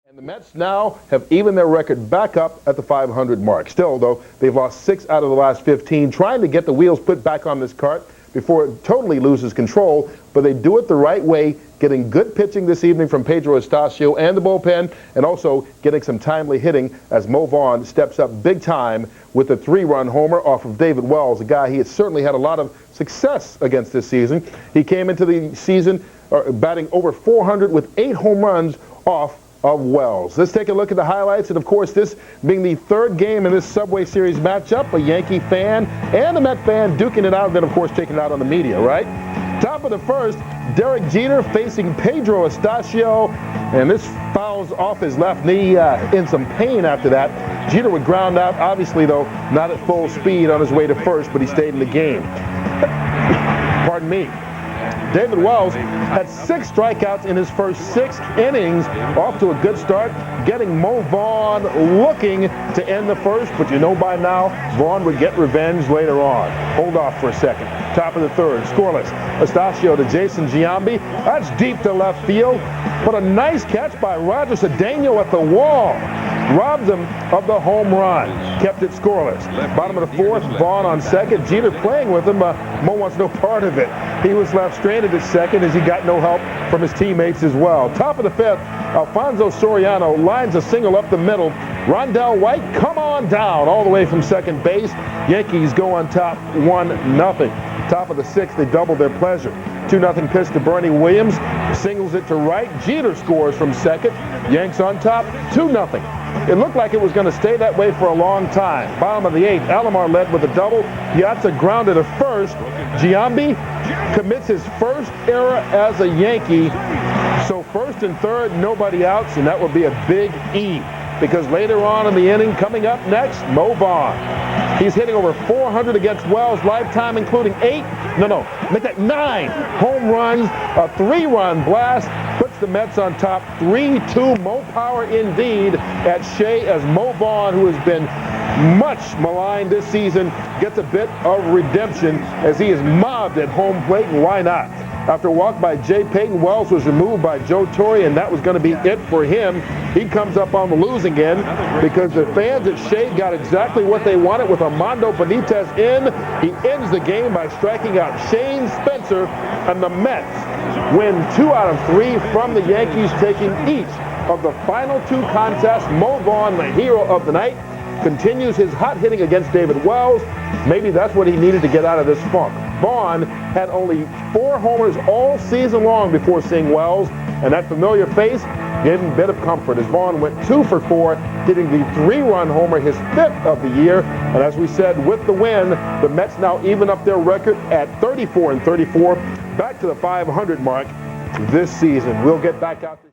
And the Mets now have evened their record back up at the 500 mark. Still, though, they've lost 6 out of the last 15, trying to get the wheels put back on this cart before it totally loses control. But they do it the right way, getting good pitching this evening from Pedro Estacio and the bullpen, and also getting some timely hitting as Mo Vaughn steps up big time with a 3-run homer off of David Wells, a guy he has certainly had a lot of success against this season. He came into the season batting over 400 with 8 home runs off of Wells. Let's take a look at the highlights, and of course this being the 3rd game in this Subway Series matchup, a Yankee fan and a Met fan duking it out, and then of course taking it out on the media, right? Top of the 1st, Derek Jeter facing Pedro Estacio, and this fouls off his left knee in some pain after that. Jeter would ground out, obviously though, not at full speed on his way to first, but he stayed in the game. Pardon me. David Wells had 6 strikeouts in his first 6 innings, off to a good start, getting Mo Vaughn looking to end the first, but you know by now Vaughn would get revenge later on. Hold off for a second. Top of the 3rd, scoreless. Estacio to Jason Giambi. That's deep to left field, but a nice catch by Roger Cedeno at the wall. Robbed him of the home run. Kept it scoreless. Bottom of the 4th, Vaughn on second. Jeter playing with him. Mo wants no part of it. He was left stranded at second as he got no help from his teammates as well. Top of the 5th, Alfonso Soriano lines a single up the middle. Rondell White, come on down all the way from second base. Yankees go on top 1-0. Top of the 6th, they double their pleasure. 2-0 pitch to Bernie Williams. Singles it to right. Jeter scores from second. Yanks on top 2-0. It looked like it was going to stay that way for a long time. Bottom of the 8th, Alomar led with a double. Piazza grounded to first. Giambi commits his first error as a Yankee. So 1st and 3rd, nobody outs, and that will be a big E. Because later on in the inning, coming up next, Mo Vaughn. He's hitting over 400 against Wells lifetime, including 9 home runs, a 3-run blast. Puts the Mets on top 3-2. Mo power indeed at Shea, as Mo Vaughn, who has been much maligned this season, gets a bit of redemption as he is mobbed at home plate, and why not? After a walk by Jay Payton, Wells was removed by Joe Torre, and that was going to be it for him. He comes up on the losing end because the fans at Shea got exactly what they wanted with Armando Benitez in. He ends the game by striking out Shane Spencer, and the Mets win 2 out of 3 from the Yankees, taking each of the final 2 contests. Mo Vaughn, the hero of the night, continues his hot hitting against David Wells. Maybe that's what he needed to get out of this funk. Vaughn had only 4 homers all season long before seeing Wells, and that familiar face gave him a bit of comfort as Vaughn went 2 for 4, hitting the 3-run homer, his 5th of the year. And as we said, with the win, the Mets now even up their record at 34-34, back to the 500 mark this season. We'll get back out there.